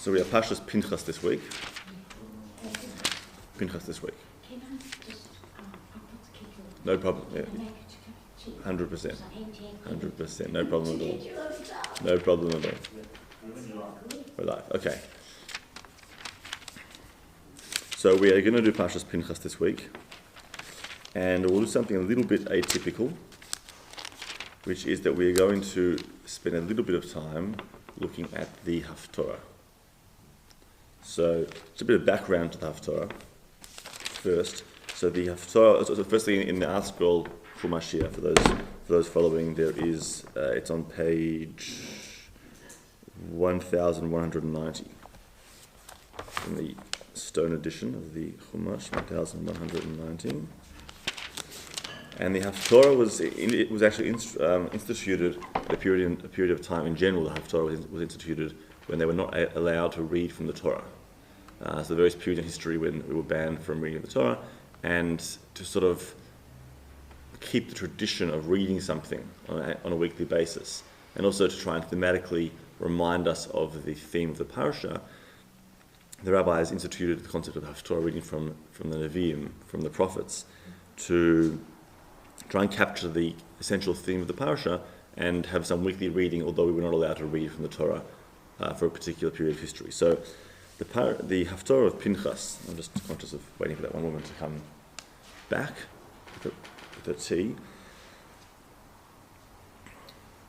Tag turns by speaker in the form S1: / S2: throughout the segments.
S1: So we have Parshas Pinchas this week. Pinchas this week. No problem. Yeah. 100%. 100%. No problem at all. No problem at all. We're live. Okay. So we are going to do Parshas Pinchas this week. And we'll do something a little bit atypical, which is that we're going to spend a little bit of time looking at the Haftorah. So, just a bit of background to the Haftorah first. So the Haftorah, so firstly in the Art Scroll Chumashia, for those following, there is, it's on page 1190 in the stone edition of the Chumash, 1119. And the Haftorah was actually instituted at a period of time. In general, the Haftorah was instituted when they were not allowed to read from the Torah. So the various periods in history when we were banned from reading the Torah, and to sort of keep the tradition of reading something on a weekly basis, and also to try and thematically remind us of the theme of the parasha, the rabbis instituted the concept of the Haftorah, reading from the Nevi'im, from the prophets, to try and capture the essential theme of the parasha and have some weekly reading, although we were not allowed to read from the Torah for a particular period of history. So the Haftorah of Pinchas, I'm just conscious of waiting for that one woman to come back with the tea.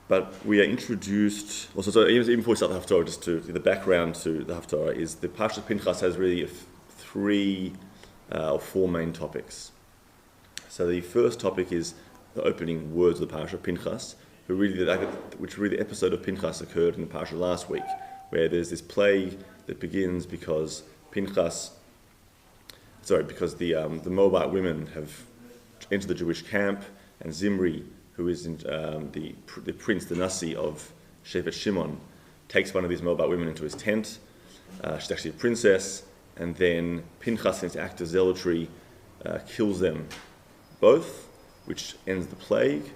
S1: But we are introduced, also, so even before we start the Haftorah, just to the background to the Haftorah is the Parshas Pinchas has really three or four main topics. So the first topic is the opening words of the parasha, Pinchas, which really the episode of Pinchas occurred in the parasha last week, where there's this plague that begins because the Moabite women have entered the Jewish camp, and Zimri, who is the prince, the Nasi of Shevet Shimon, takes one of these Moabite women into his tent. She's actually a princess, and then Pinchas, in his act of zealotry, kills them both, which ends the plague.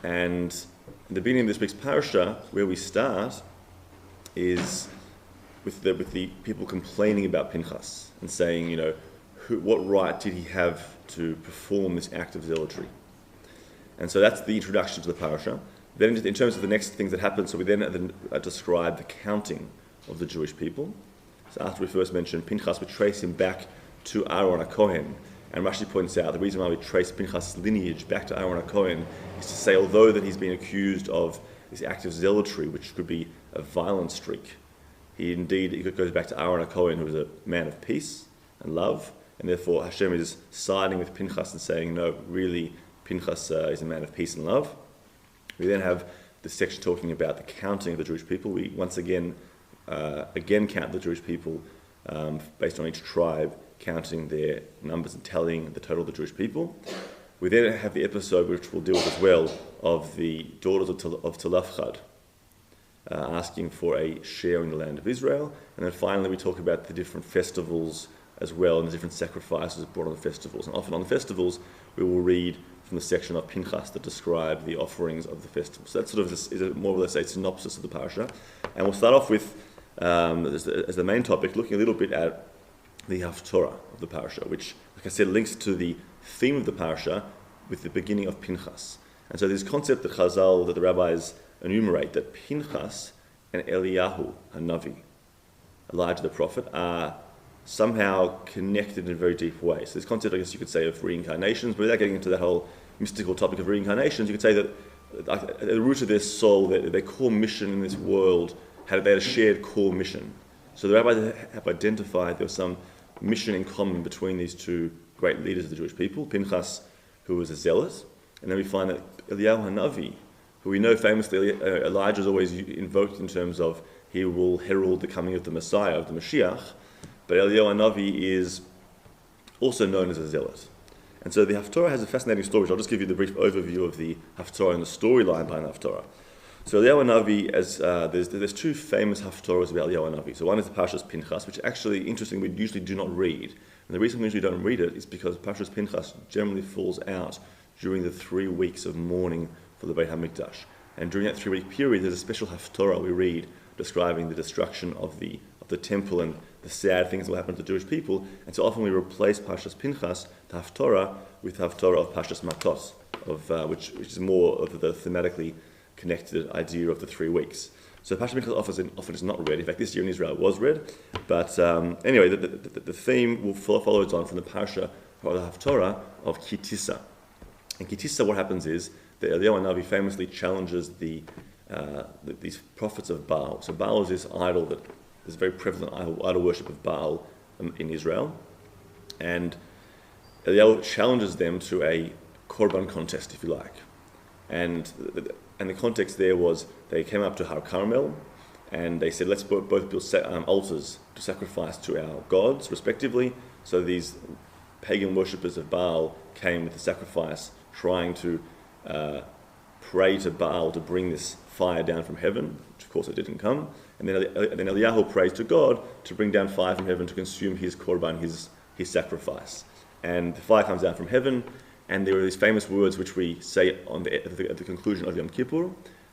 S1: And in the beginning of this week's parasha, where we start, is with the people complaining about Pinchas and saying, what right did he have to perform this act of zealotry? And so that's the introduction to the parasha. Then in terms of the next things that happen, so we then describe the counting of the Jewish people. So after we first mentioned Pinchas, we trace him back to Aaron HaKohen. And Rashi points out the reason why we trace Pinchas' lineage back to Aaron HaKohen is to say, although that he's been accused of this act of zealotry, which could be a violent streak, it goes back to Aaron HaKohen, who was a man of peace and love, and therefore Hashem is siding with Pinchas and saying, no, really, Pinchas is a man of peace and love. We then have the section talking about the counting of the Jewish people. We once again count the Jewish people based on each tribe, counting their numbers and tallying the total of the Jewish people. We then have the episode, which we'll deal with as well, of the daughters of Tzalafchad asking for a share in the land of Israel. And then finally we talk about the different festivals as well, and the different sacrifices brought on the festivals. And often on the festivals we will read from the section of Pinchas that describe the offerings of the festivals. So that sort of is more or less a synopsis of the parasha. And we'll start off with, as the main topic, looking a little bit at the Haftorah of the parasha, which, like I said, links to the theme of the parasha with the beginning of Pinchas. And so this concept that Chazal, that the rabbis enumerate, that Pinchas and Eliyahu Hanavi, Elijah the prophet, are somehow connected in a very deep way. So this concept, I guess you could say, of reincarnations, but without getting into that whole mystical topic of reincarnations, you could say that at the root of their soul, their core mission in this world, they had a shared core mission. So the rabbis have identified there was some mission in common between these two great leaders of the Jewish people, Pinchas, who was a zealot, and then we find that Eliyahu Hanavi, who we know famously Elijah is always invoked in terms of he will herald the coming of the Messiah, of the Mashiach, but Eliyahu Hanavi is also known as a zealot. And so the Haftorah has a fascinating story, which I'll just give you the brief overview of the Haftorah and the storyline behind the Haftorah. So Eliyahu Hanavi, there's two famous Haftorahs about Eliyahu Hanavi. So one is the Parshas Pinchas, which actually, interestingly, we usually do not read. And the reason we usually don't read it is because Parshas Pinchas generally falls out during the 3 weeks of mourning for the Beit HaMikdash. And during that 3-week period, there's a special Haftorah we read describing the destruction of the the temple and the sad things that will happen to the Jewish people. And so often we replace Parshas Pinchas, the Haftorah, with the Haftorah of Parshas Matos, which is more of the thematically connected idea of the 3 weeks. So Parshas Pinchas often is not read. In fact, this year in Israel it was read. But anyway, the theme will follow it on from the Parsha or the Haftorah of Kitissa. In Kitissa, what happens is that Eliyahu Hanavi famously challenges these prophets of Baal. So Baal is this idol that is very prevalent idol worship of Baal in Israel. And Eliyahu challenges them to a korban contest, if you like. And the context there was they came up to Har Carmel and they said, let's both build altars to sacrifice to our gods, respectively. So these pagan worshippers of Baal came with the sacrifice, trying to pray to Baal to bring this fire down from heaven, which of course it didn't come. And then Eliyahu prays to God to bring down fire from heaven to consume his korban, his sacrifice. And the fire comes down from heaven, and there are these famous words which we say at the conclusion of Yom Kippur,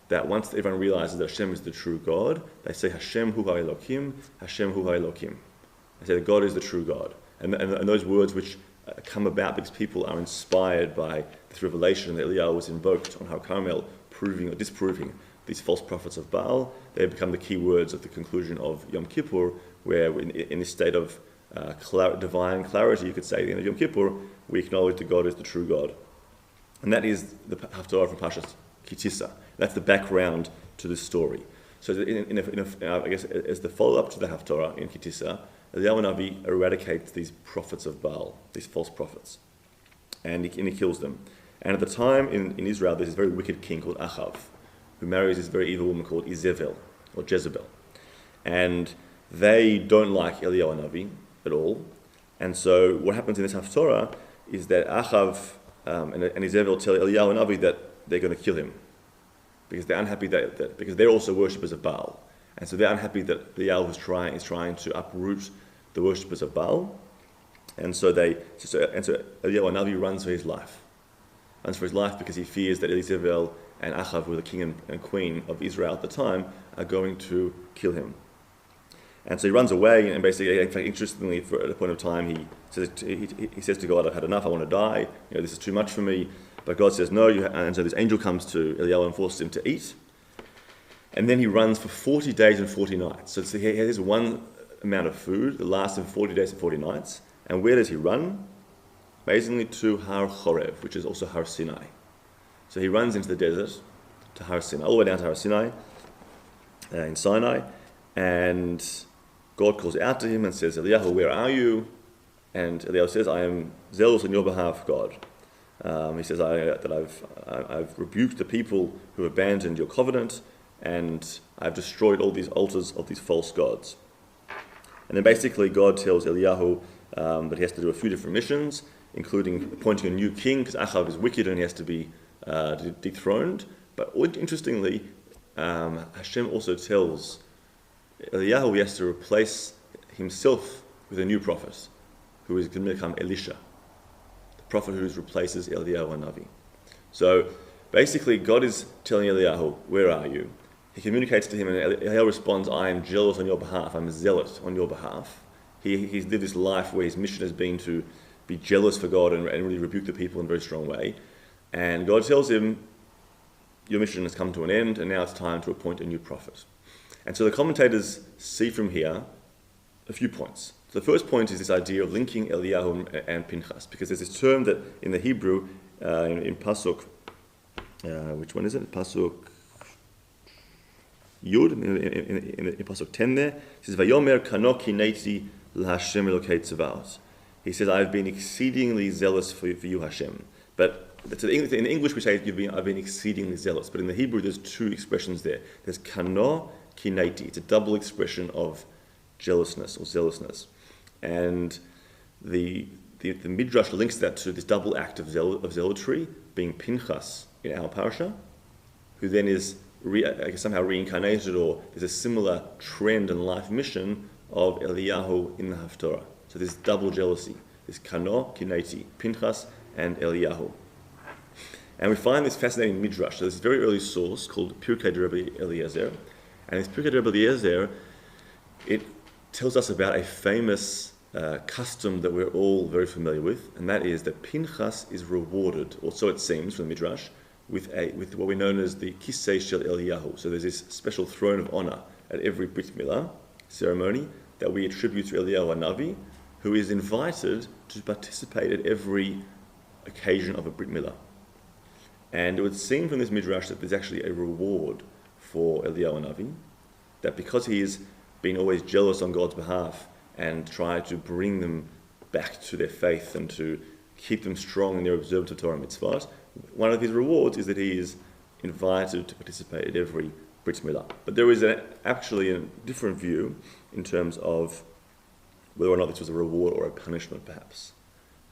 S1: that once everyone realizes that Hashem is the true God, they say, Hashem hu ha'elokim, Hashem hu ha'elokim. They say that God is the true God. And those words which come about because people are inspired by this revelation that Eliyahu was invoked on Har Carmel, proving or disproving these false prophets of Baal, they become the key words of the conclusion of Yom Kippur, where in this state of divine clarity, you could say, at the end of Yom Kippur, we acknowledge that God is the true God. And that is the Haftorah from Parshas Kitissa. That's the background to this story. So I guess as the follow-up to the Haftorah in Kitissa, Eliyahu Hanavi eradicates these prophets of Baal, these false prophets, and he kills them. And at the time in Israel, there's this very wicked king called Achav, who marries this very evil woman called Izebel, or Jezebel. And they don't like Eliyahu Hanavi at all. And so what happens in this Haftorah is that Achav and Izebel tell Eliyahu Hanavi that they're going to kill him, because they're unhappy because they're also worshippers of Baal. And so they're unhappy that Eliyahu is trying to uproot the worshippers of Baal. And so Eliyahu Hanavi runs for his life. Because he fears that Izebel and Achav, who were the king and queen of Israel at the time, are going to kill him. And so he runs away, and basically, in fact, interestingly, at a point of time, he says to God, I've had enough, I want to die, this is too much for me. But God says, no, and so this angel comes to Eliyahu and forces him to eat. And then he runs for 40 days and 40 nights. So he has one amount of food that lasts him 40 days and 40 nights. And where does he run? Amazingly, to Har Chorev, which is also Har Sinai. So he runs into the desert to Har Sinai, all the way down to Har Sinai, in Sinai, and God calls out to him and says, Eliyahu, where are you? And Eliyahu says, I am zealous on your behalf, God. He says that I've rebuked the people who abandoned your covenant, and I've destroyed all these altars of these false gods. And then basically God tells Eliyahu that he has to do a few different missions, including appointing a new king, because Achav is wicked and he has to be dethroned. But interestingly, Hashem also tells Eliyahu he has to replace himself with a new prophet, who is going to become Elisha, the prophet who replaces Eliyahu Hanavi. So basically, God is telling Eliyahu, where are you? He communicates to him, and Eliyahu responds, I am jealous on your behalf, I'm zealot on your behalf. He's lived this life where his mission has been to be jealous for God and really rebuke the people in a very strong way. And God tells him, your mission has come to an end, and now it's time to appoint a new prophet. And so the commentators see from here a few points. So the first point is this idea of linking Eliyahu and Pinchas, because there's this term that in the Hebrew, in Pasuk, which one is it? Pasuk Yud, in Pasuk 10 there, it says, Vayomer kano kineti l'Hashem Elokei Tzavaot. He says, I've been exceedingly zealous for you, Hashem. But in English we say, I've been exceedingly zealous. But in the Hebrew, there's two expressions there. There's kano kineti. It's a double expression of jealousness or zealousness. And the Midrash links that to this double act of zealotry, being Pinchas in our parsha, who then is somehow reincarnated, or there's a similar trend and life mission of Eliyahu in the Haftorah. So there's double jealousy. There's Kano, Kineti, Pinchas, and Eliyahu. And we find this fascinating midrash. So there's this very early source called Pirkei de Rabbi Eliezer. And this Pirkei de Rabbi Eliezer, it tells us about a famous custom that we're all very familiar with, and that is that Pinchas is rewarded, or so it seems from the Midrash, with what we know as the Kisei Shel Eliyahu. So there's this special throne of honor at every Brit Milah ceremony that we attribute to Eliyahu Hanavi, who is invited to participate at every occasion of a Brit Milah. And it would seem from this Midrash that there's actually a reward for Eliyahu Hanavi, that because he has been always jealous on God's behalf and tried to bring them back to their faith and to keep them strong in their observance of Torah and mitzvot, one of his rewards is that he is invited to participate at every Brit Milah. But there is actually a different view in terms of whether or not this was a reward or a punishment, perhaps,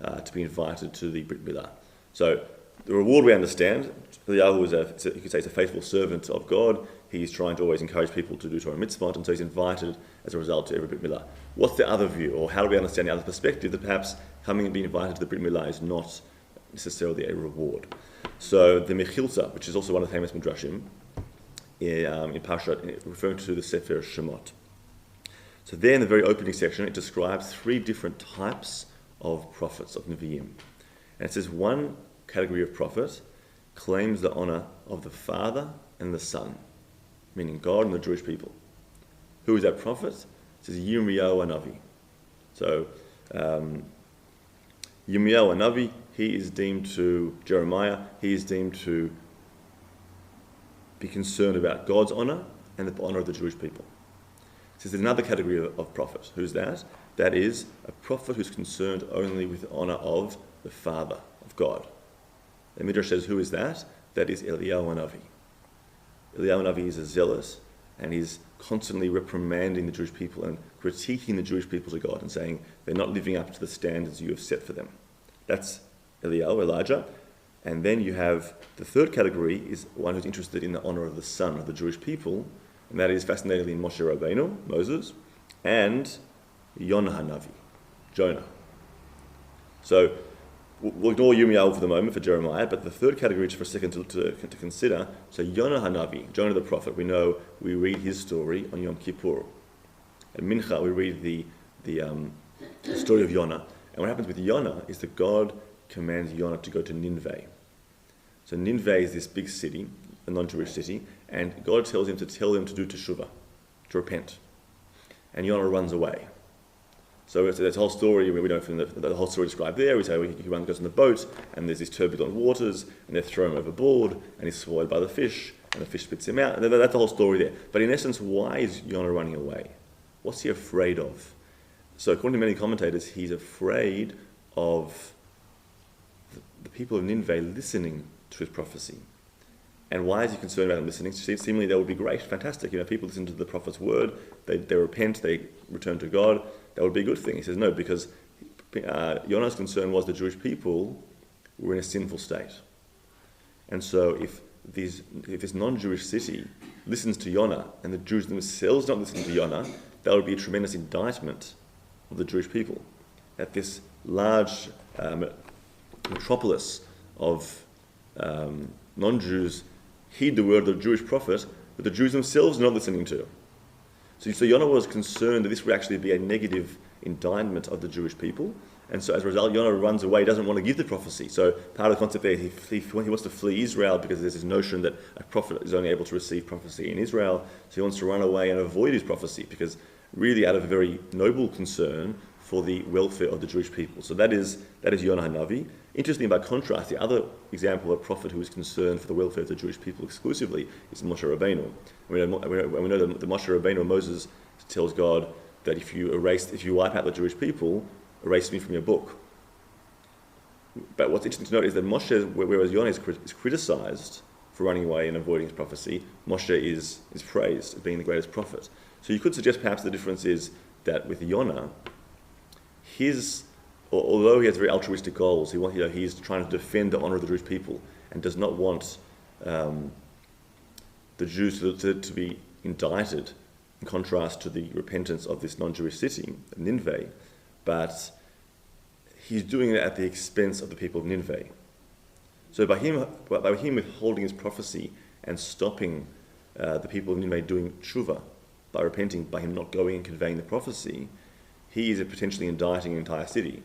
S1: to be invited to the Brit Milah. So the reward we understand, Eliyahu you could say, is a faithful servant of God. He's trying to always encourage people to do Torah and mitzvot, and so he's invited as a result to every Brit Milah. What's the other view, or how do we understand the other perspective, that perhaps coming and being invited to the Brit Milah is not necessarily a reward? So the Mechilta, which is also one of the famous Midrashim, in Parshat, referring to the Sefer Shemot. So there in the very opening section, it describes 3 different types of prophets, of Nevi'im. And it says one category of prophet claims the honor of the Father and the Son, meaning God and the Jewish people. Who is that prophet? It says Yirmiyahu Hanavi. So Yirmiyahu Hanavi, he is deemed to, Jeremiah, he is deemed to be concerned about God's honor and the honor of the Jewish people. It says there's another category of prophet. Who's that? That is a prophet who's concerned only with the honor of the Father, of God. The Midrash says, who is that? That is Eliyahu Hanavi. Eliyahu Hanavi is a zealot, and he's constantly reprimanding the Jewish people and critiquing the Jewish people to God and saying they're not living up to the standards you have set for them. That's Eliyahu, Elijah. And then you have the third category is one who's interested in the honor of the son of the Jewish people, and that is fascinatingly Moshe Rabbeinu, Moses, and Yonah Hanavi, Jonah. So we'll ignore Yirmiyahu for the moment, for Jeremiah, but the third category, just for a second to consider, so Yonah Hanavi, Jonah the prophet, we read his story on Yom Kippur. At Mincha, we read the story of Yonah. And what happens with Yonah is that God commands Yonah to go to Nineveh. So Nineveh is this big city, a non-Jewish city, and God tells him to tell them to do teshuvah, to repent. And Yonah runs away. So it's this whole story, we know from the whole story described there, we say he goes on the boat, and there's these turbulent waters, and they throw him overboard, and he's swallowed by the fish, and the fish spits him out, and that's the whole story there. But in essence, why is Yonah running away? What's he afraid of? So according to many commentators, he's afraid of the people of Nineveh listening to his prophecy. And why is he concerned about them listening? Seemingly that would be great, fantastic. People listen to the prophet's word, they repent, they return to God. That would be a good thing. He says no, because Yonah's concern was the Jewish people were in a sinful state. And so if this non-Jewish city listens to Yonah and the Jews themselves don't listen to Yonah, that would be a tremendous indictment of the Jewish people. That this large metropolis of non-Jews heed the word of the Jewish prophet that the Jews themselves are not listening to. So Yonah was concerned that this would actually be a negative indictment of the Jewish people, and so as a result, Yonah runs away, doesn't want to give the prophecy. So part of the concept there, he wants to flee Israel because there's this notion that a prophet is only able to receive prophecy in Israel, so he wants to run away and avoid his prophecy, because really out of a very noble concern for the welfare of the Jewish people. So that is Yonah Hanavi. Interestingly, by contrast, the other example of a prophet who is concerned for the welfare of the Jewish people exclusively is Moshe Rabbeinu. We know that Moshe Rabbeinu, Moses, tells God that if you wipe out the Jewish people, erase me from your book. But what's interesting to note is that Moshe, whereas Yonah is criticized for running away and avoiding his prophecy, Moshe is praised as being the greatest prophet. So you could suggest perhaps the difference is that with Yonah, although he has very altruistic goals, he's trying to defend the honor of the Jewish people and does not want the Jews to be indicted, in contrast to the repentance of this non-Jewish city, Nineveh, but he's doing it at the expense of the people of Nineveh. So by him withholding his prophecy and stopping the people of Nineveh doing tshuva, by repenting, by him not going and conveying the prophecy, he is potentially indicting an entire city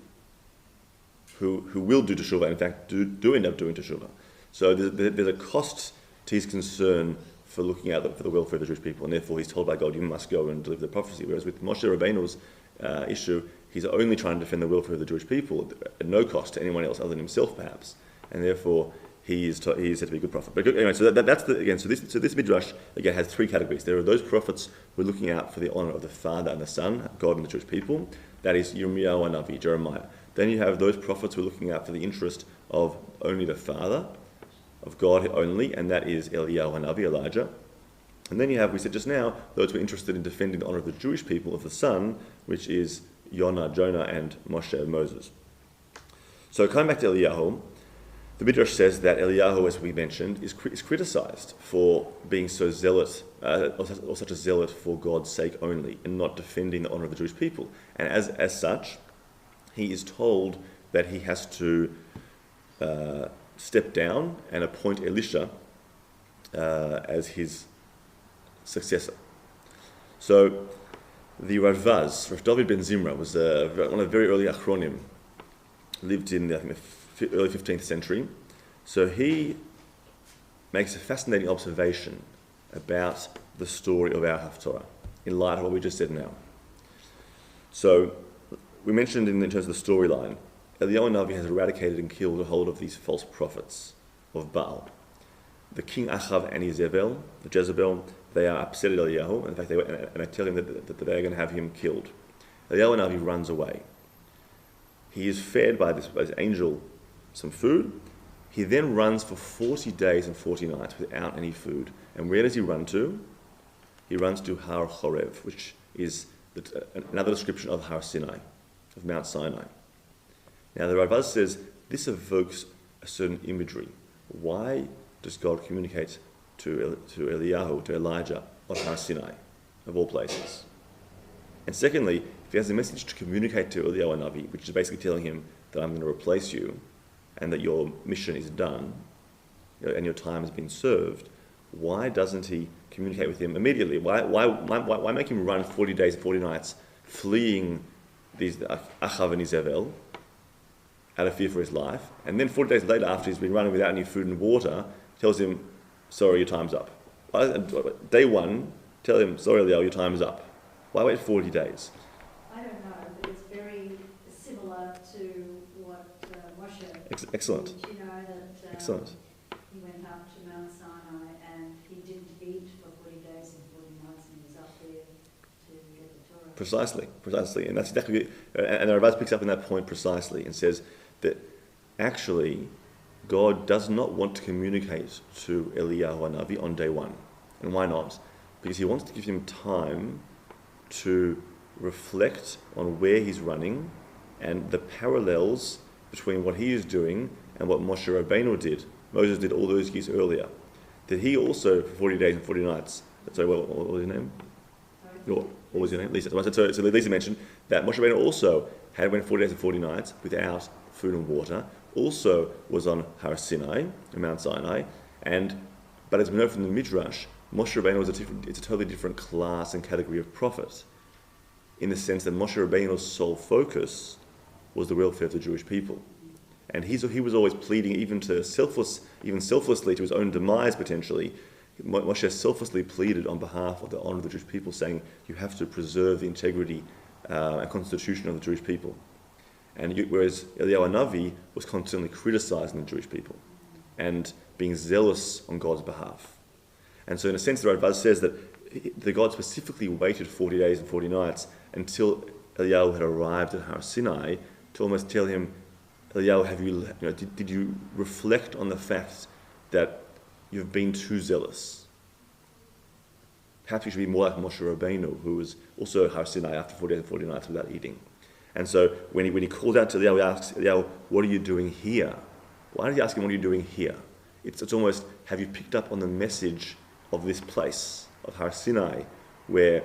S1: who will do teshuvah, and in fact do end up doing teshuvah. So there's a cost to his concern for looking out for the welfare of the Jewish people, and therefore he's told by God, you must go and deliver the prophecy. Whereas with Moshe Rabbeinu's issue, he's only trying to defend the welfare of the Jewish people at no cost to anyone else other than himself, perhaps, and therefore he is said to be a good prophet. But anyway, so that's this midrash again has three categories. There are those prophets who are looking out for the honor of the Father and the Son, God and the Jewish people. That is Yirmiyahu Hanavi, Jeremiah. Then you have those prophets who are looking out for the interest of only the Father, of God only, and that is Eliyahu Hanavi, Elijah. And then you have, we said just now, those who are interested in defending the honor of the Jewish people, of the Son, which is Jonah, and Moshe, Moses. So coming back to Eliyahu, the Midrash says that Eliyahu, as we mentioned, is criticized for being so zealot, or such a zealot for God's sake only, and not defending the honor of the Jewish people. And as such, he is told that he has to step down and appoint Elisha as his successor. So the Rav David ben Zimra, was one of the very early Achronim, lived in I think the early 15th century. So he makes a fascinating observation about the story of our Haftorah in light of what we just said now. So we mentioned in terms of the storyline, Eliyahu Navi has eradicated and killed a whole of these false prophets of Baal. The king Achav and Jezebel, they are upset at Eliyahu. In fact, they tell him that they are going to have him killed. Eliyahu Navi runs away. He is fed by this angel some food. He then runs for 40 days and 40 nights without any food. And where does he run to? He runs to Har Chorev, which is another description of Har Sinai, of Mount Sinai. Now the Ravad says this evokes a certain imagery. Why does God communicate to Eliyahu, to Elijah, on Har Sinai, of all places? And secondly, if he has a message to communicate to Eliyahu Navi, which is basically telling him that I'm going to replace you, and that your mission is done, and your time has been served, why doesn't he communicate with him immediately? Why make him run 40 days and 40 nights, fleeing these Achav and Jezebel, out of fear for his life, and then 40 days later, after he's been running without any food and water, tells him, sorry, your time's up. Day one, tell him, sorry, Eliyahu, your time is up. Why wait 40 days?
S2: I don't know, but it's very similar to what Moshe
S1: Excellent.
S2: did, that
S1: Excellent.
S2: he went up to Mount Sinai and he didn't eat for 40 days and 40 nights and he was up there to get the Torah. Precisely. And that's exactly, and the Ravad picks up on that point precisely and says that actually God does not want to communicate to Eliyahu Hanavi on day one. And why not? Because he wants to give him time to reflect on where he's running and the parallels between what he is doing and what Moshe Rabbeinu did. Moses did all those years earlier. That he also, for 40 days and 40 nights, what was your name? What was your name? Lisa. So Lisa mentioned that Moshe Rabbeinu also went 40 days and 40 nights without food and water, also was on Har Sinai, Mount Sinai, but as we know from the Midrash, Moshe Rabbeinu was it's a totally different class and category of prophet, in the sense that Moshe Rabbeinu's sole focus was the welfare of the Jewish people. And he was always pleading even selflessly to his own demise potentially. Moshe selflessly pleaded on behalf of the honor of the Jewish people, saying you have to preserve the integrity and constitution of the Jewish people. Whereas Eliyahu Hanavi was constantly criticizing the Jewish people and being zealous on God's behalf. And so in a sense, the Ravad says that the God specifically waited 40 days and 40 nights until Eliyahu had arrived at Har Sinai to almost tell him, Eliyahu, did you reflect on the fact that you've been too zealous? Perhaps you should be more like Moshe Rabbeinu, who was also at Har Sinai after 40 days and 40 nights without eating. And so when he calls out to Eliyahu, he asks Eliyahu, what are you doing here? Why did he ask him, what are you doing here? It's almost, have you picked up on the message of this place, of Har Sinai, where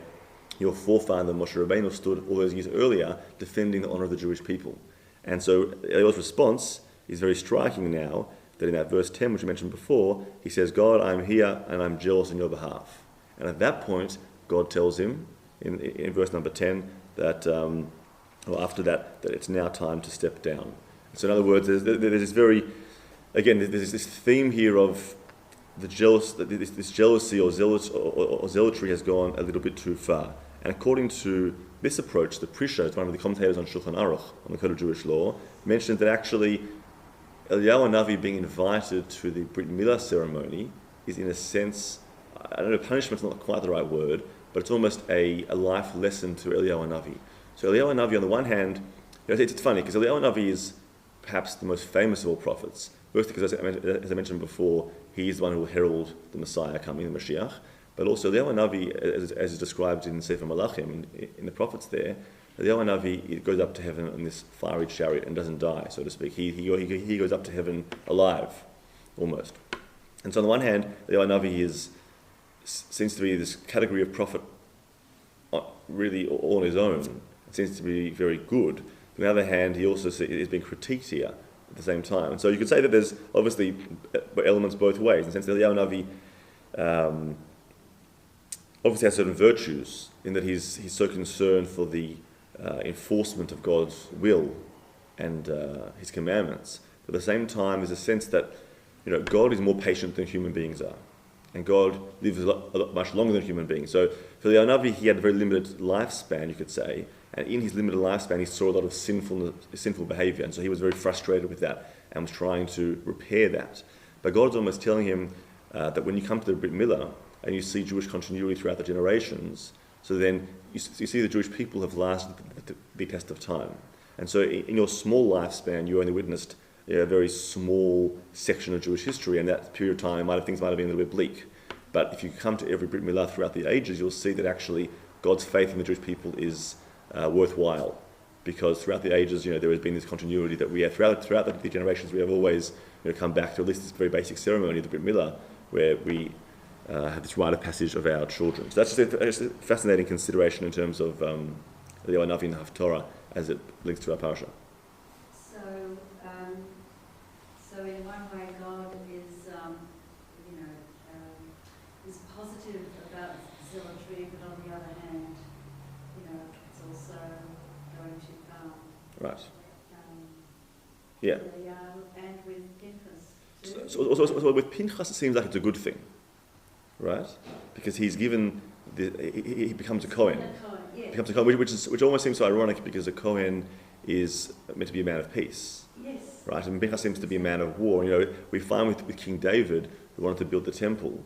S2: your forefather Moshe Rabbeinu stood all those years earlier defending the honor of the Jewish people? And so Eliyahu's response is very striking now, that in that verse 10, which we mentioned before, he says, God, I'm here and I'm jealous on your behalf. And at that point,
S1: God tells him in verse number 10 that, or after that, that it's now time to step down. So in other words, there's this there's this theme here of this jealousy or zealotry has gone a little bit too far. And according to this approach, the Prisha, one of the commentators on Shulchan Aruch, on the Code of Jewish Law, mentioned that actually Eliyahu Navi being invited to the Brit Milah ceremony is in a sense, I don't know, punishment's not quite the right word, but it's almost a life lesson to Eliyahu Navi. So Eliyahu Navi, on the one hand, it's funny because Eliyahu Navi is perhaps the most famous of all prophets. Both because, as I mentioned before, he is the one who will herald the Messiah coming, the Mashiach. But also Eliyahu Navi, as is described in Sefer Malachim, in the prophets there, Eliyahu Navi goes up to heaven on this fiery chariot and doesn't die, so to speak. He goes up to heaven alive, almost. And so on the one hand, Eliyahu Navi seems to be this category of prophet really all on his own. It seems to be very good. On the other hand, he also is being critiqued here at the same time. And so you could say that there's obviously elements both ways. In the sense that Eliyahu Navi obviously has certain virtues in that he's so concerned for the enforcement of God's will and his commandments. But at the same time, there's a sense that God is more patient than human beings are. And God lives much longer than human beings. So for Eliyahu Navi, he had a very limited lifespan, you could say. And in his limited lifespan, he saw a lot of sinful behavior. And so he was very frustrated with that and was trying to repair that. But God's almost telling him that when you come to the Brit Milah and you see Jewish continuity throughout the generations, so then you see the Jewish people have lasted the test of time. And so in your small lifespan, you only witnessed a very small section of Jewish history, and that period of time things might have been a little bit bleak. But if you come to every Brit Milah throughout the ages, you'll see that actually God's faith in the Jewish people is worthwhile, because throughout the ages, there has been this continuity that we have throughout the generations. We have always come back to at least this very basic ceremony of the Brit Milah, where we have this rite of passage of our children. So that's just a fascinating consideration in terms of the Navi and the Haftorah as it links to our parasha.
S2: So in one way, God is positive about zealotry, but on the other hand, it's also going too far.
S1: Right. Yeah.
S2: And with Pinchas.
S1: So with Pinchas, it seems like it's a good thing, right? Because he's given he becomes a Kohen.
S2: Yeah.
S1: Becomes a Kohen, which almost seems so ironic because a Kohen is meant to be a man of peace.
S2: Yes.
S1: Right, and Pinchas seems to be a man of war. We find with King David, who wanted to build the temple,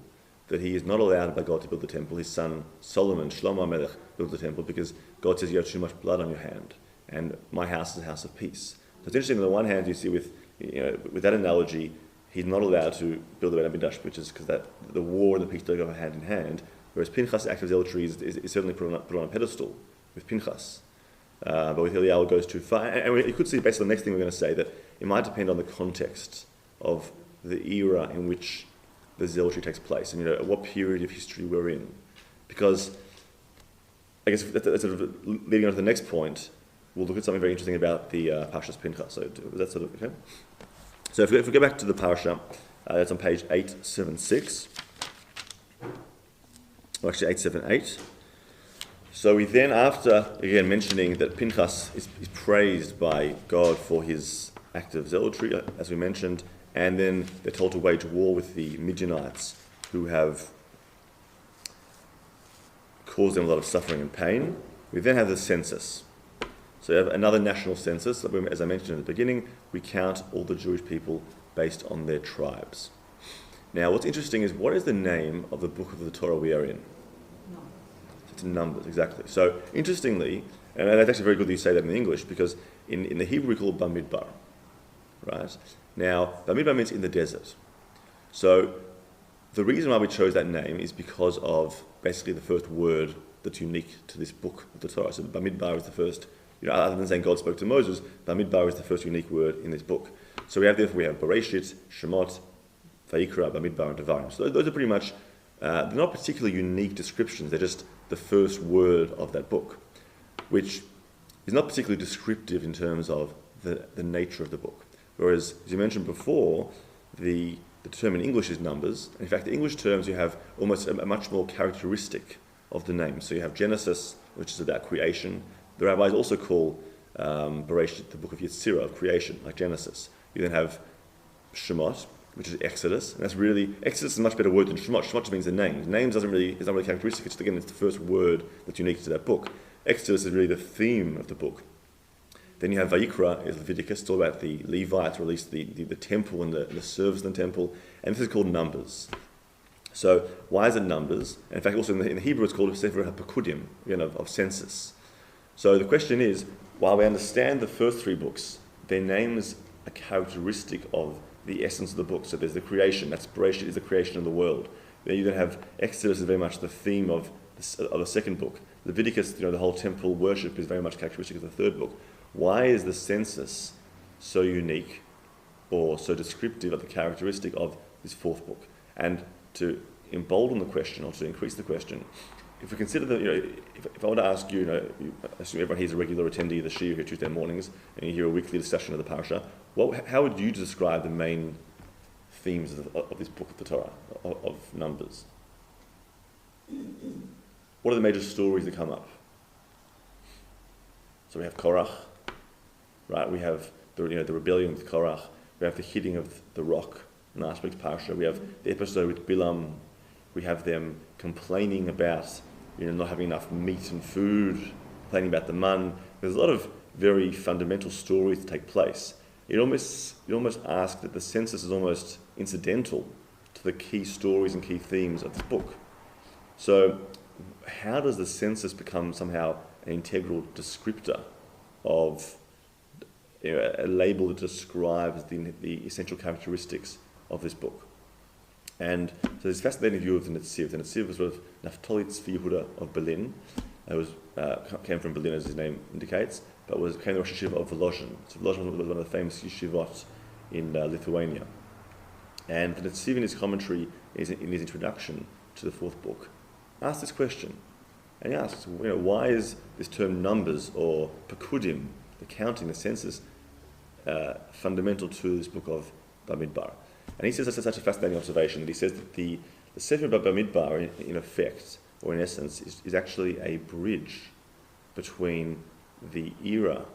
S1: that he is not allowed by God to build the temple. His son Solomon, Shlomo Melech, built the temple because God says you have too much blood on your hand, and my house is a house of peace. So it's interesting. On the one hand, you see with that analogy, he's not allowed to build the Beit HaMikdash, which is because that the war and the peace don't go hand in hand. Whereas Pinchas' act of zealotry is certainly put on a pedestal with Pinchas. But with Eliyahu, it goes too far. And you could see, based on the next thing we're going to say, that it might depend on the context of the era in which the zealotry takes place and what period of history we're in. Because, I guess, that's sort of leading on to the next point, we'll look at something very interesting about the Parshas Pinchas. So is that sort of okay? So if we go back to the parasha, that's on page 876, or actually 878. So we then, after, again, mentioning that Pinchas is praised by God for his act of zealotry, as we mentioned, and then they're told to wage war with the Midianites, who have caused them a lot of suffering and pain. We then have the census. So we have another national census. As I mentioned at the beginning, we count all the Jewish people based on their tribes. Now, what's interesting is, what is the name of the book of the Torah we are in? It's in Numbers, exactly. So, interestingly, and that's actually very good that you say that in English, because in the Hebrew we call it Bamidbar, right? Now, Bamidbar means in the desert. So, the reason why we chose that name is because of basically the first word that's unique to this book of the Torah. So, Bamidbar is the first, other than saying God spoke to Moses, Bamidbar is the first unique word in this book. So, we have Bereshit, Shemot, Vayikra, Bamidbar, and Devarim. So, those are pretty much, they're not particularly unique descriptions, they're just the first word of that book, which is not particularly descriptive in terms of the nature of the book. Whereas, as you mentioned before, the term in English is numbers. In fact, the English terms, you have almost a much more characteristic of the names. So you have Genesis, which is about creation. The rabbis also call Bereshit the book of Yetzirah, of creation, like Genesis. You then have Shemot, which is Exodus, and that's really, Exodus is a much better word than Shemot. Shemot just means the names. Names is not really characteristic. It's the first word that's unique to that book. Exodus is really the theme of the book. Then you have Vayikra, is Leviticus, it's all about the Levites, or at least the temple and the service in the temple, and this is called Numbers. So why is it Numbers? And in fact, also in the Hebrew, it's called Sefer HaPekudim, again, of census. So the question is, while we understand the first three books, their names are characteristic of the essence of the book. So there's the creation, that's Bereshit is the creation of the world. Then you then have Exodus is very much the theme of the second book. Leviticus, the whole temple worship is very much characteristic of the third book. Why is the census so unique or so descriptive of the characteristic of this fourth book? And to embolden the question, or to increase the question, if we consider that, if I were to ask you, I assume everyone here is a regular attendee of the Shir here Tuesday mornings, and you hear a weekly discussion of the Parsha, how would you describe the main themes of this book of the Torah, of Numbers? What are the major stories that come up? So we have Korach, right? We have the rebellion with Korach. We have the hitting of the rock in last week's Parsha. We have the episode with Bilam. We have them complaining about not having enough meat and food, complaining about the man. There's a lot of very fundamental stories that take place. You almost ask that the census is almost incidental to the key stories and key themes of this book. So how does the census become somehow an integral descriptor of a label that describes the essential characteristics of this book? And so there's a fascinating view of the Netziv. The Netziv was sort of Naphtali Tzvi Yehuda of Berlin. It came from Berlin, as his name indicates, but became the Rosh Yeshiva of Volozhin. So Volozhin was one of the famous yeshivot in Lithuania. And the Netziv in his commentary, in his introduction to the fourth book, asks this question. And he asks, why is this term numbers, or pekudim, the counting, the census, fundamental to this book of Bamidbar? And he says that's such a fascinating observation, that he says that the Sefer Bamidbar, in effect, or in essence, is actually a bridge between the era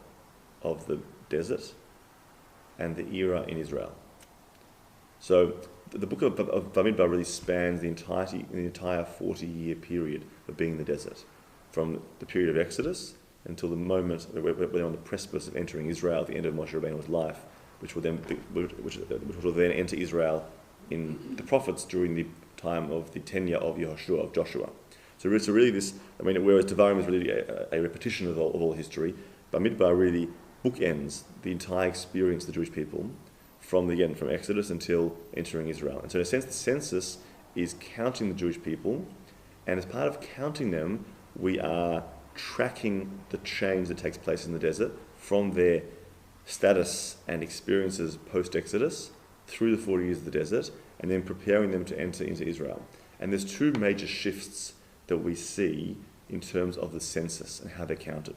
S1: of the desert and the era in Israel. So the book of Bamidbar really spans the entire 40-year period of being in the desert, from the period of Exodus until the moment we're on the precipice of entering Israel at the end of Moshe Rabbeinu's life, which will then enter Israel in the prophets during the time of the tenure of Yehoshua, of Joshua. So really this, whereas Devarim is really a repetition of all history, Bamidbar really bookends the entire experience of the Jewish people from Exodus until entering Israel. And so in a sense, the census is counting the Jewish people, and as part of counting them, we are tracking the change that takes place in the desert from their status and experiences post-Exodus through the 40 years of the desert, and then preparing them to enter into Israel. And there's two major shifts that we see in terms of the census and how they're counted.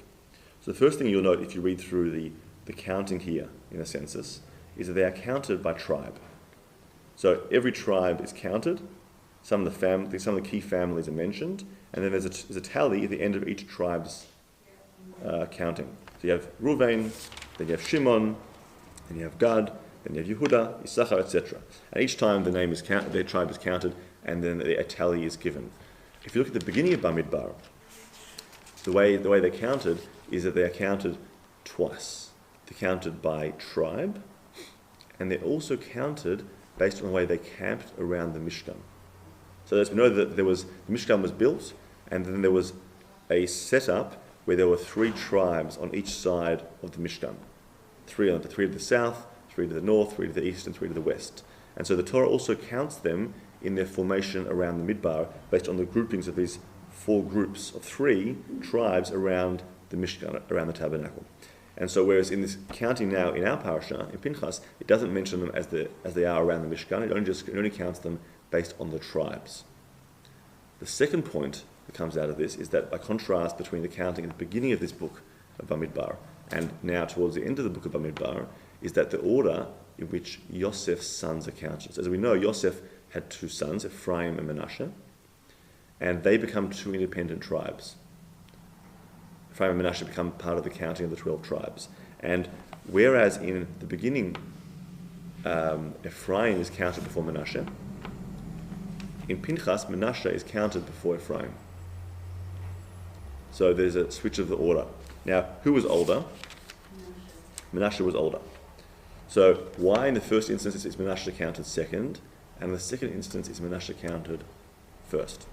S1: So the first thing you'll note if you read through the counting here in the census is that they are counted by tribe. So every tribe is counted, some of the key families are mentioned, and then there's a tally at the end of each tribe's counting. So you have Reuven, then you have Shimon, then you have Gad, then you have Yehuda, Issachar, etc. And each time their tribe is counted, and then a tally is given. If you look at the beginning of Bamidbar, the way they're counted is that they are counted twice. They're counted by tribe, and they're also counted based on the way they camped around the Mishkan. So as we know that the Mishkan was built, and then there was a setup where there were 3 tribes on each side of the Mishkan. 3 to the south, 3 to the north, 3 to the east, and 3 to the west. And so the Torah also counts them in their formation around the Midbar based on the groupings of these 4 groups of 3 tribes around the Mishkan, around the tabernacle. And so whereas in this counting now in our parasha, in Pinchas, it doesn't mention them as they are around the Mishkan, it only counts them based on the tribes. The second point that comes out of this is that by contrast between the counting at the beginning of this book of Bamidbar and now towards the end of the book of Bamidbar is that the order in which Yosef's sons are counted. So as we know, Yosef had 2 sons, Ephraim and Manasseh, and they become two independent tribes. Ephraim and Manasseh become part of the counting of the 12 tribes. And whereas in the beginning, Ephraim is counted before Manasseh, in Pinchas, Manasseh is counted before Ephraim. So there's a switch of the order. Now, who was older? Manasseh was older. So why in the first instance is Manasseh counted second, and in the second instance is Manasseh counted first?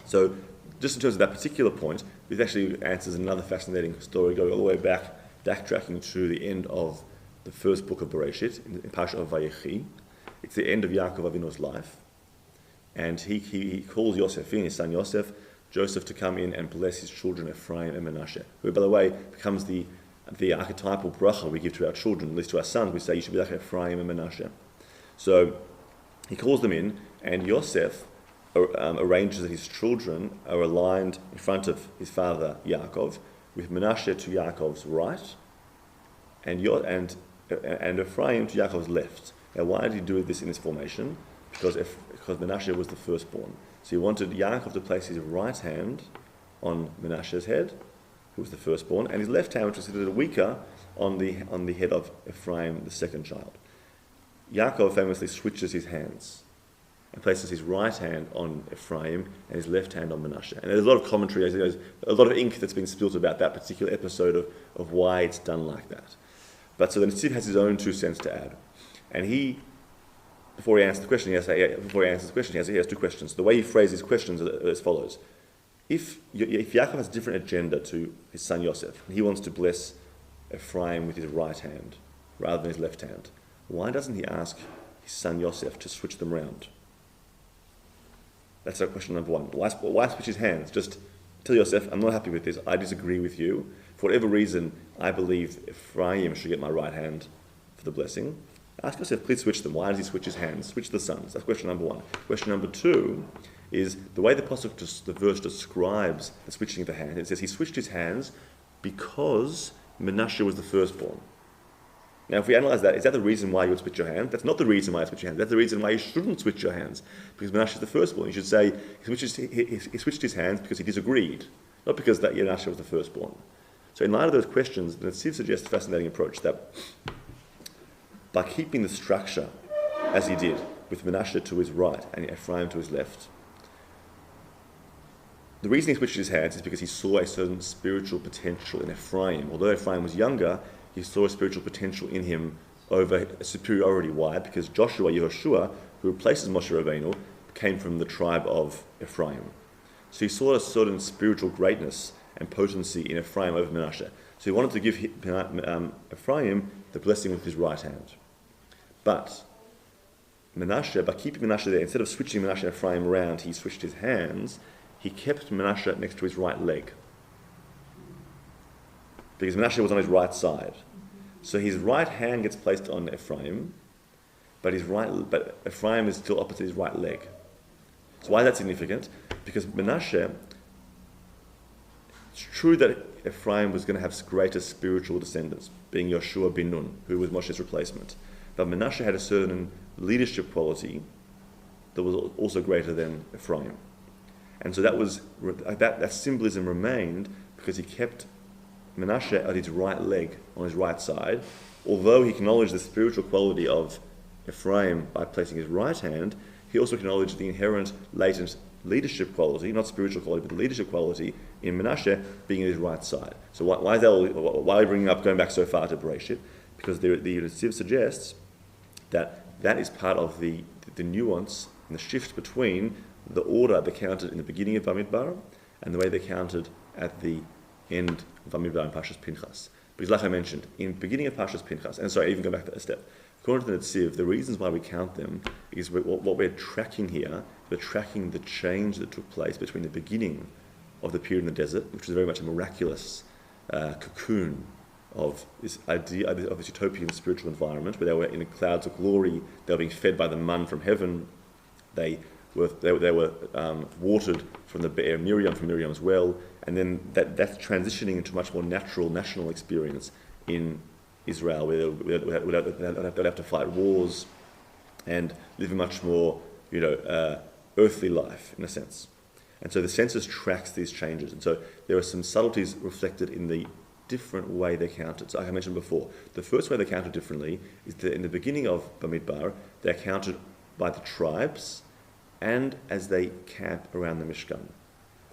S1: So just in terms of that particular point, this actually answers another fascinating story going all the way back, backtracking to the end of the first book of Bereshit, in Parshas of Vayechi. It's the end of Yaakov Avinu's life. And he calls Yosef, his son Yosef, Joseph, to come in and bless his children Ephraim and Manasseh, who, by the way, becomes the archetypal bracha we give to our children, at least to our sons. We say, you should be like Ephraim and Manasseh. So he calls them in, and Yosef arranges that his children are aligned in front of his father Yaakov, with Manasseh to Yaakov's right, and Ephraim to Yaakov's left. Now, why did he do this in this formation? Because Manasseh was the firstborn. So he wanted Yaakov to place his right hand on Manasseh's head, who was the firstborn, and his left hand, which was considered weaker, on the head of Ephraim, the second child. Yaakov famously switches his hands and places his right hand on Ephraim and his left hand on Manasseh. And there's a lot of commentary, there's a lot of ink that's been spilled about that particular episode of why it's done like that. But so the Netziv has his own 2 cents to add. And before he answers the question, he has 2 questions. The way he phrases his questions are as follows. If Yaakov has a different agenda to his son Yosef, and he wants to bless Ephraim with his right hand rather than his left hand, why doesn't he ask his son Yosef to switch them round? That's our question number 1. Why switch his hands? Just tell Yosef, I'm not happy with this, I disagree with you. For whatever reason, I believe Ephraim should get my right hand for the blessing. Ask Yosef, please switch them. Why does he switch his hands? Switch the sons. That's question number 1. Question number 2 is the way the verse describes the switching of the hand. It says he switched his hands because Manasseh was the firstborn. Now, if we analyze that, is that the reason why you would switch your hand? That's not the reason why you switch your hands. That's the reason why you shouldn't switch your hands, because Manasseh is the firstborn. You should say he switched his hands because he disagreed, not because that Manasseh was the firstborn. So in light of those questions, the Netziv suggests a fascinating approach that by keeping the structure as he did, with Manasseh to his right and Ephraim to his left, the reason he switched his hands is because he saw a certain spiritual potential in Ephraim. Although Ephraim was younger, he saw a spiritual potential in him over a superiority. Why? Because Yehoshua, who replaces Moshe Rabbeinu, came from the tribe of Ephraim. So he saw a certain spiritual greatness and potency in Ephraim over Manasseh. So he wanted to give Ephraim the blessing with his right hand. But Manasseh, by keeping Manasseh there, instead of switching Manasseh and Ephraim around, he switched his hands. He kept Manasseh next to his right leg, because Manasseh was on his right side. So his right hand gets placed on Ephraim, but Ephraim is still opposite his right leg. So why is that significant? Because Manasseh, it's true that Ephraim was going to have greater spiritual descendants, being Yoshua bin Nun, who was Moshe's replacement. But Manasseh had a certain leadership quality that was also greater than Ephraim. And so that symbolism remained because he kept Manasseh at his right leg, on his right side. Although he acknowledged the spiritual quality of Ephraim by placing his right hand, he also acknowledged the inherent latent leadership quality, not spiritual quality, but the leadership quality in Manasseh being at his right side. So why are we bringing up going back so far to Bereshit? Because the Netziv suggests that is part of the nuance and the shift between the order they counted in the beginning of Bamidbar and the way they counted at the end of Bamidbar and Parshas Pinchas. Because like I mentioned, in the beginning of Parshas Pinchas, and sorry, even go back a step, according to the Netziv, the reasons why we count them is what we're tracking here. We're tracking the change that took place between the beginning of the period in the desert, which was very much a miraculous cocoon of this idea of this utopian spiritual environment where they were in clouds of glory, they were being fed by the man from heaven, they were watered from the Be'er Miriam, from Miriam's well, and then that's transitioning into much more natural national experience in Israel, where they'll have to fight wars and live a much more, earthly life in a sense. And so the census tracks these changes. And so there are some subtleties reflected in the different way they're counted. So like I mentioned before, the first way they're counted differently is that in the beginning of Bamidbar, they're counted by the tribes and as they camp around the Mishkan.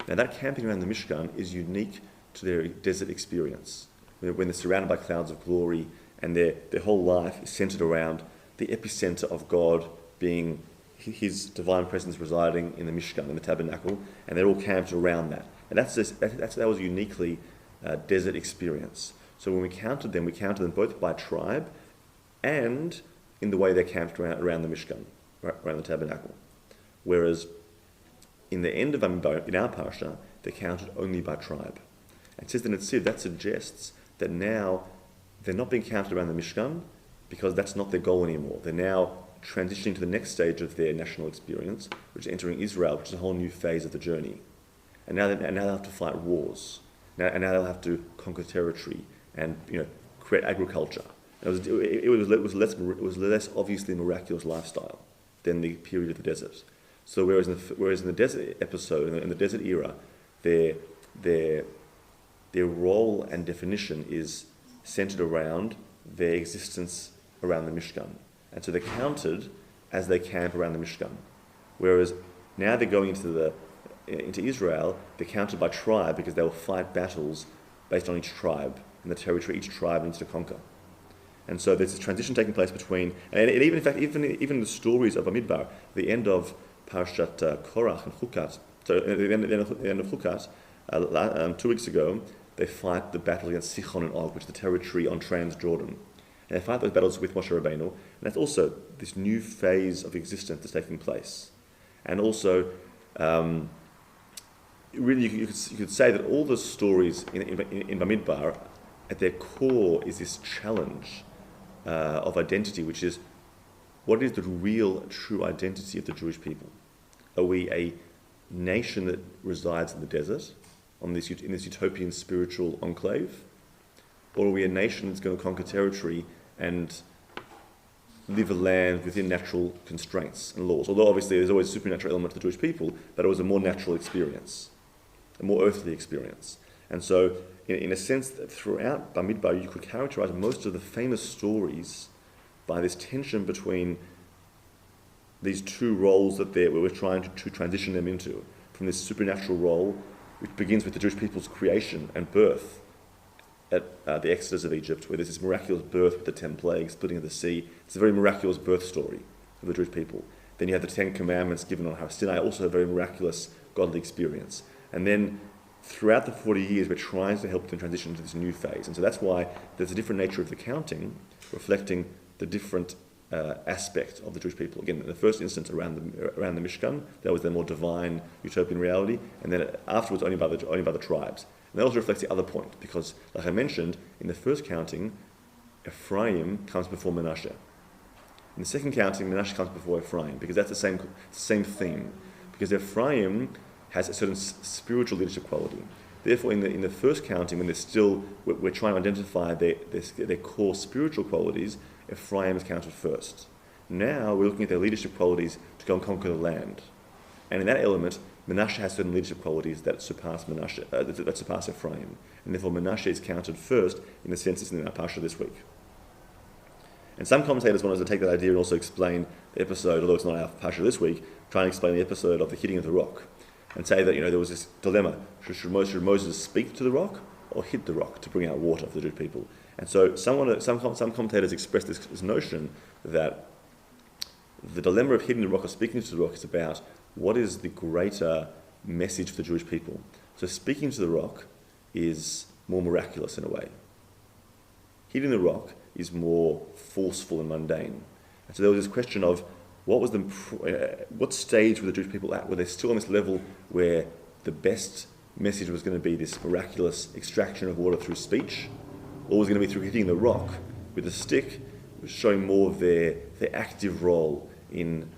S1: Now that camping around the Mishkan is unique to their desert experience, when they're surrounded by clouds of glory and their whole life is centered around the epicenter of God being His divine presence residing in the Mishkan, in the tabernacle, and they're all camped around that. And that was a uniquely desert experience. So when we counted them both by tribe and in the way they're camped around the Mishkan, around the tabernacle. Whereas in the end of Bamidbar, in our parsha, they're counted only by tribe. And it says in Sid, that suggests that now they're not being counted around the Mishkan because that's not their goal anymore. They're now transitioning to the next stage of their national experience, which is entering Israel, which is a whole new phase of the journey. And now they'll have to fight wars. Now they'll have to conquer territory and create agriculture. It was less obviously miraculous lifestyle than the period of the desert. So whereas in the desert episode, in the desert era, their role and definition is centered around their existence around the Mishkan. And so they're counted as they camp around the Mishkan. Whereas now they're going into Israel, they're counted by tribe because they will fight battles based on each tribe and the territory each tribe needs to conquer. And so there's this transition taking place between, and even in fact, even the stories of Bamidbar, the end of Parshat Korach and Chukat, so at the end of Chukat, 2 weeks ago, they fight the battle against Sichon and Og, which is the territory on Transjordan. And they fight those battles with Moshe Rabbeinu, and that's also this new phase of existence that's taking place. And also, really, you could say that all the stories in Bamidbar, at their core, is this challenge of identity, which is, what is the real, true identity of the Jewish people? Are we a nation that resides in the desert, in this utopian spiritual enclave? Or are we a nation that's going to conquer territory and live a land within natural constraints and laws? Although obviously there's always a supernatural element to the Jewish people, but it was a more natural experience, a more earthly experience. And so, in a sense, throughout Bamidbar, you could characterize most of the famous stories by this tension between these two roles that we're trying to transition them into, from this supernatural role, which begins with the Jewish people's creation and birth at the Exodus of Egypt, where there's this miraculous birth with the 10 plagues, splitting of the sea. It's a very miraculous birth story of the Jewish people. Then you have the 10 commandments given on Har Sinai, also a very miraculous godly experience. And then throughout the 40 years, we're trying to help them transition to this new phase. And so that's why there's a different nature of the counting, reflecting the different aspect of the Jewish people. Again, in the first instance around the Mishkan, that was their more divine utopian reality, and then afterwards only by the tribes. And that also reflects the other point, because, like I mentioned, in the first counting, Ephraim comes before Manasseh. In the second counting, Manasseh comes before Ephraim, because that's the same theme. Because Ephraim has a certain spiritual leadership quality. Therefore, in the first counting, when we're trying to identify their core spiritual qualities, Ephraim is counted first. Now we're looking at their leadership qualities to go and conquer the land. And in that element, Manasseh has certain leadership qualities that surpass Ephraim. And therefore Manasseh is counted first in the census in our parsha this week. And some commentators want us to take that idea and also explain the episode, although it's not our parsha this week, try and explain the episode of the hitting of the rock. And say that there was this dilemma. Should Moses speak to the rock or hit the rock to bring out water for the Jewish people? And so some commentators express this notion that the dilemma of hitting the rock or speaking to the rock is about what is the greater message for the Jewish people. So speaking to the rock is more miraculous in a way. Hitting the rock is more forceful and mundane. And so there was this question of what stage were the Jewish people at? Were they still on this level where the best message was going to be this miraculous extraction of water through speech, or was it going to be through hitting the rock with a stick, showing more of their active role in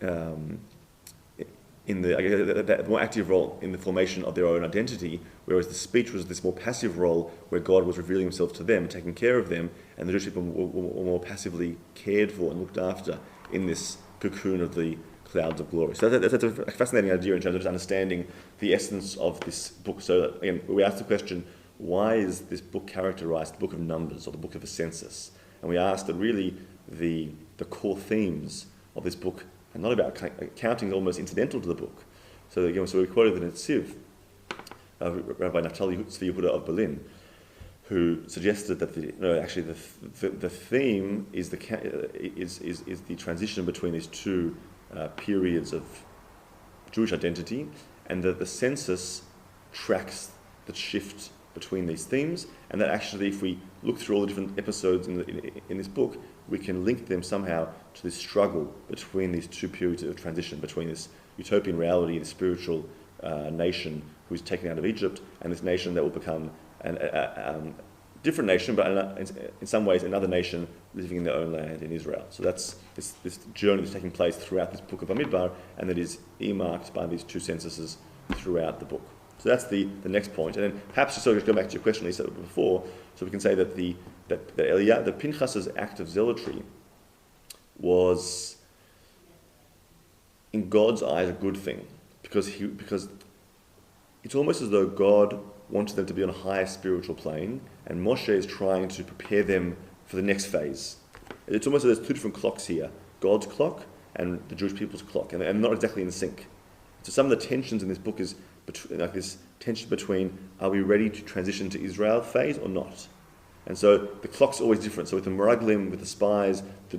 S1: the more active role in the formation of their own identity, whereas the speech was this more passive role where God was revealing himself to them, taking care of them, and the Jewish people were more passively cared for and looked after in this cocoon of the clouds of glory. So that's a fascinating idea in terms of just understanding the essence of this book. So again, we asked the question, why is this book characterized the book of Numbers or the book of the census? And we asked that really the core themes of this book are not about counting, almost incidental to the book. So again, we quoted the Netziv, Rabbi Naftali Tzvi Yehuda of Berlin, who suggested that the theme is the transition between these two periods of Jewish identity, and that the census tracks the shift between these themes, and that actually, if we look through all the different episodes in this book, we can link them somehow to this struggle between these two periods of transition, between this utopian reality, the spiritual nation who is taken out of Egypt, and this nation that will become a different nation, but in some ways another nation living in their own land in Israel. So that's this journey that's taking place throughout this book of Bamidbar, and that is earmarked by these two censuses throughout the book. So that's the next point. And then perhaps just sort of go back to your question you said before, so we can say that the Pinchas's act of zealotry was, in God's eyes, a good thing, because it's almost as though God wanted them to be on a higher spiritual plane, and Moshe is trying to prepare them for the next phase. It's almost as though there's two different clocks here, God's clock and the Jewish people's clock, and not exactly in sync. So some of the tensions in this book is like this tension between, are we ready to transition to Israel phase or not? And so the clock's always different. So with the Meraglim, with the spies, the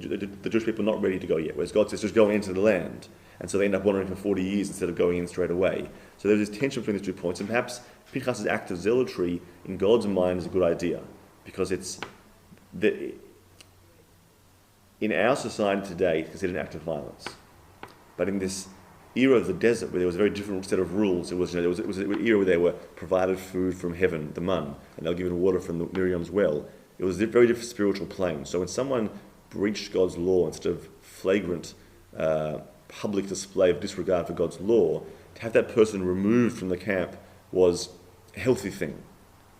S1: Jewish people are not ready to go yet, whereas God says just go into the land. And so they end up wandering for 40 years instead of going in straight away. So there's this tension between these 2 points, and perhaps Pinchas's act of zealotry in God's mind is a good idea, because in our society today, it's considered an act of violence. But in this era of the desert, where there was a very different set of rules, it was an era where they were provided food from heaven, the man, and they were given water from Miriam's well. It was a very different spiritual plane. So when someone breached God's law instead of flagrant public display of disregard for God's law, to have that person removed from the camp was a healthy thing.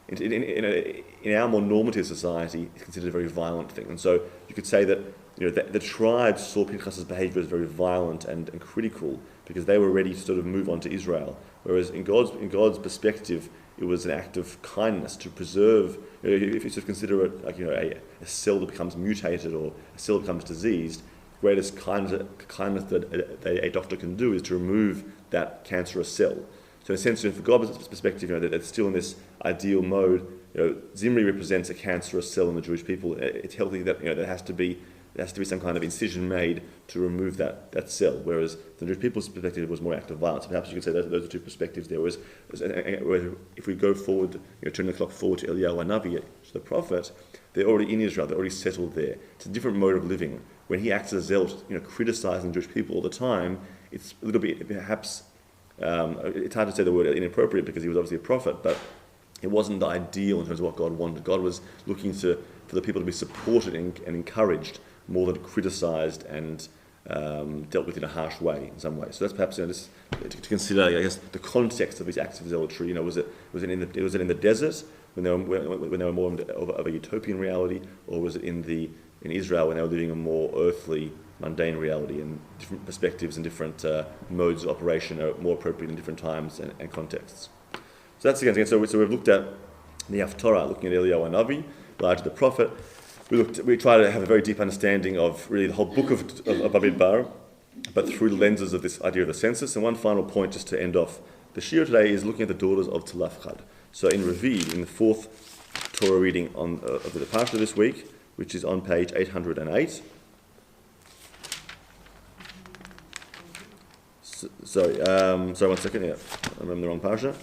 S1: In our more normative society, it's considered a very violent thing. And so you could say that the tribes saw Pinchas's behavior as very violent and critical, because they were ready to sort of move on to Israel. Whereas in God's perspective, it was an act of kindness to preserve. If you sort of consider it like a cell that becomes mutated or a cell that becomes diseased, the greatest kindness that a doctor can do is to remove that cancerous cell. So in a sense, from God's perspective, that it's still in this ideal mode. Zimri represents a cancerous cell in the Jewish people. It's healthy that there has to be some kind of incision made to remove that cell, whereas the Jewish people's perspective was more active violence. Perhaps you could say those are two perspectives there. Whereas if we go forward, turn the clock forward to Eliyahu Hanavi, to the prophet, they're already in Israel, they're already settled there. It's a different mode of living. When he acts as a zealot, criticizing the Jewish people all the time, it's a little bit, perhaps, it's hard to say the word inappropriate because he was obviously a prophet, but it wasn't the ideal in terms of what God wanted. God was looking for the people to be supported and encouraged more than criticized and dealt with in a harsh way in some way. So that's perhaps just to consider, I guess, the context of his acts of zealotry. Was it in the desert when they were more of a utopian reality, or was it in Israel when they were living a more earthly, mundane reality, and different perspectives and different modes of operation are more appropriate in different times and contexts. So that's again. So we've looked at the Haftarah, looking at Eliyahu Hanavi, largely the prophet. We try to have a very deep understanding of really the whole book of Bamidbar, but through the lenses of this idea of the census. And one final point, just to end off the shiur today, is looking at the daughters of Tzlafchad. So in Revi, in the 4th Torah reading of the Parsha this week, which is on page 808. Sorry, 1 second. Yeah, I remember the wrong Parsha.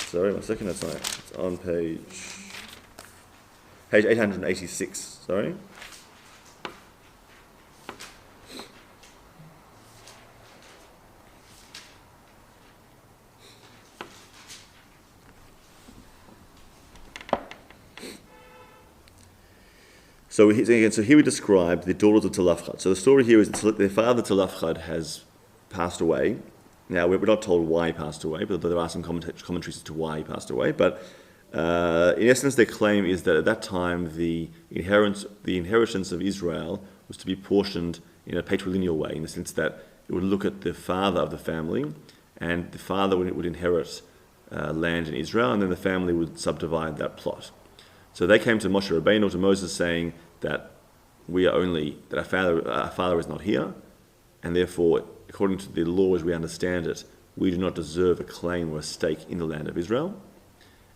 S1: Sorry, 1 second. That's not. It's on page 886. Sorry. So here we describe the daughters of Tzlafchad. So the story here is their father Tzlafchad has passed away. Now we're not told why he passed away, but there are some commentaries as to why he passed away. But in essence, their claim is that at that time the inheritance of Israel was to be portioned in a patrilineal way, in the sense that it would look at the father of the family, and the father would inherit land in Israel, and then the family would subdivide that plot. So they came to Moshe Rabbeinu, to Moses, saying that our father is not here, and therefore, according to the law as we understand it, we do not deserve a claim or a stake in the land of Israel.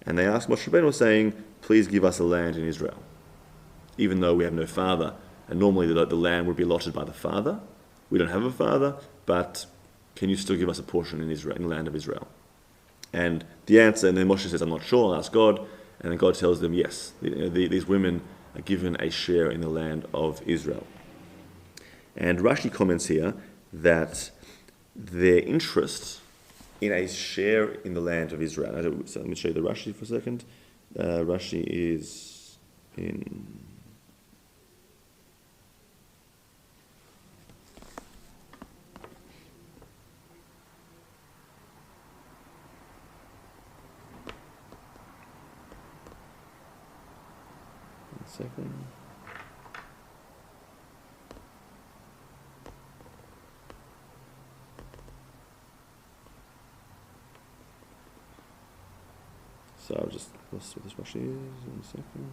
S1: And they asked Moshe Rabbeinu, saying, please give us a land in Israel, even though we have no father. And normally the land would be allotted by the father. We don't have a father, but can you still give us a portion in Israel, in the land of Israel? And the answer, and then Moshe says, I'm not sure, I'll ask God. And then God tells them, yes, these women are given a share in the land of Israel. And Rashi comments here that their interest in a share in the land of Israel. So let me show you the Rashi for a second. Rashi is in... Second. So I'll just list what this Rashi is in a second.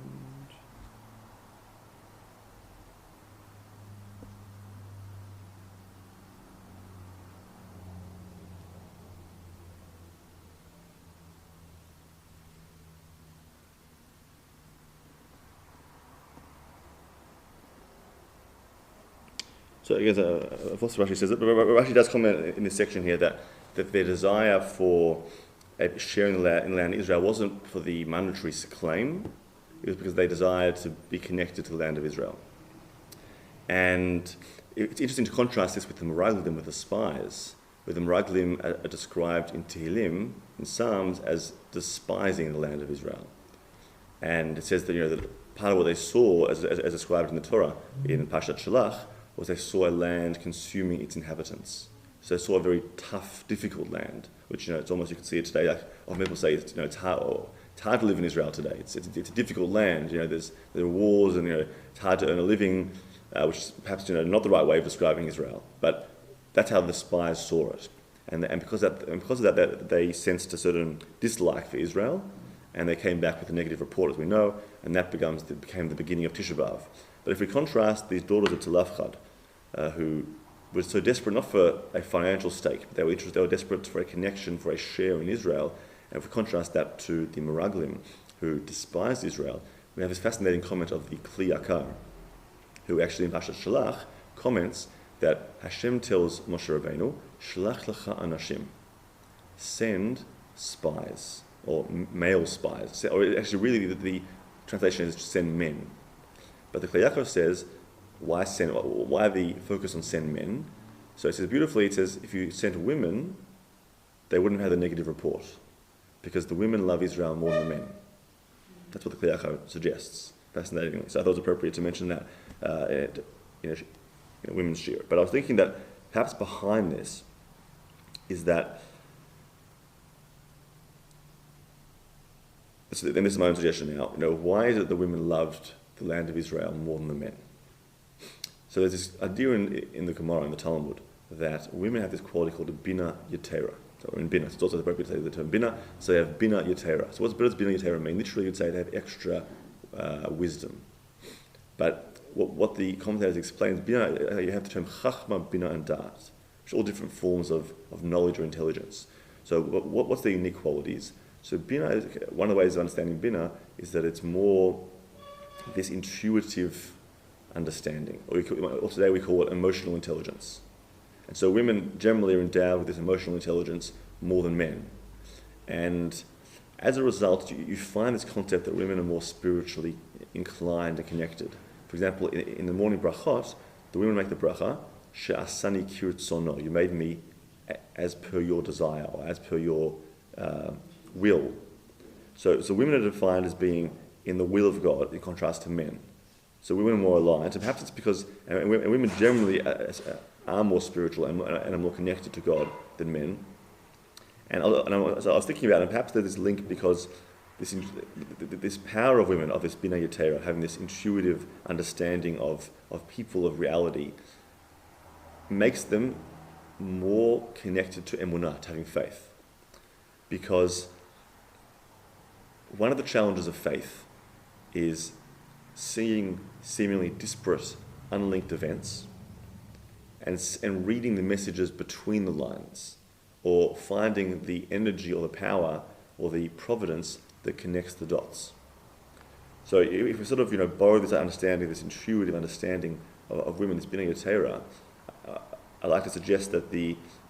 S1: So I guess Rashi says that, but Rashi does comment in this section here that their desire for a share in the land of Israel wasn't for the monetary claim, it was because they desired to be connected to the land of Israel. And it's interesting to contrast this with the Meraglim, with the spies, where the Meraglim are described in Tehillim, in Psalms, as despising the land of Israel. And it says that, that part of what they saw, as described in the Torah, in Parshas Shalach, was they saw a land consuming its inhabitants. So they saw a very tough, difficult land, which, it's almost, you can see it today, like often people say, it's hard to live in Israel today. It's a difficult land, there are wars, and, it's hard to earn a living, which is perhaps, not the right way of describing Israel. But that's how the spies saw it. And because of that, they sensed a certain dislike for Israel, and they came back with a negative report, as we know, and that became the beginning of Tisha B'Av. But if we contrast these daughters of Tzlafchad, who were so desperate not for a financial stake, but they were desperate for a connection, for a share in Israel, and if we contrast that to the Meraglim, who despised Israel, we have this fascinating comment of the Kli Yakar, who actually in Parshas Shalach comments that Hashem tells Moshe Rabbeinu, Shlach lecha anashim, send spies, or male spies, or actually really the translation is send men. But the Kli Yakar says, why the focus on send men? So it says beautifully, it says, if you sent women, they wouldn't have the negative report, because the women love Israel more than the men. That's what the Kli Yakar suggests, fascinatingly. So I thought it was appropriate to mention that women's shir. But I was thinking that perhaps behind this is that, and this is my own suggestion now, why is it the women loved the land of Israel more than the men? So there's this idea in the Gemara, in the Talmud, that women have this quality called a bina yetera. So in bina, it's also appropriate to say the term bina, so they have bina yetera. So what does bina yetera mean? Literally you'd say they have extra wisdom. But what the commentators explain is bina, you have the term chachma, bina, and da'at, which are all different forms of knowledge or intelligence. So what's their unique qualities? So bina, one of the ways of understanding bina is that it's more this intuitive understanding, or today we call it emotional intelligence. And so women generally are endowed with this emotional intelligence more than men. And as a result, you find this concept that women are more spiritually inclined and connected. For example, in the morning brachot, the women make the bracha, she'asani kirtzono, you made me as per your desire, or as per your will. So women are defined as being in the will of God, in contrast to men. So women are more aligned, and perhaps it's because and women generally are more spiritual and are more connected to God than men. So I was thinking about it, and perhaps there's this link because this power of women, of this bina yetera, having this intuitive understanding of people, of reality, makes them more connected to emunah, to having faith. Because one of the challenges of faith is seeing seemingly disparate, unlinked events and reading the messages between the lines, or finding the energy or the power or the providence that connects the dots. So if we sort of borrow this understanding, this intuitive understanding of women, this Bina Yotera, I like to suggest that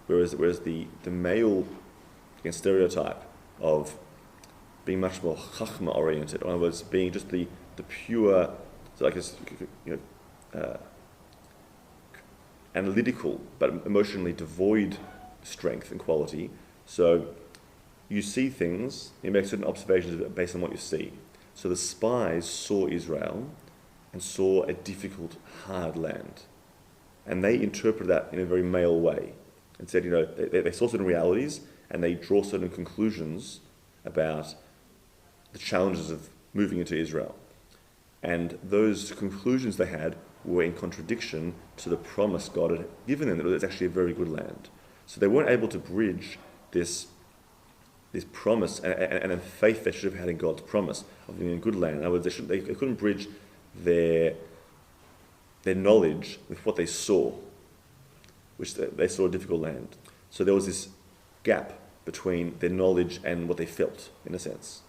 S1: whereas the male stereotype of being much more chachma oriented, in other words, being just the pure, so like this, analytical but emotionally devoid strength and quality. So you see things, you make certain observations based on what you see. So the spies saw Israel and saw a difficult, hard land. And they interpret that in a very male way and said, they saw certain realities and they draw certain conclusions about the challenges of moving into Israel. And those conclusions they had were in contradiction to the promise God had given them, that it was actually a very good land. So they weren't able to bridge this promise and the faith they should have had in God's promise of being in a good land. In other words, they couldn't bridge their knowledge with what they saw, which they saw a difficult land. So there was this gap between their knowledge and what they felt, in a sense.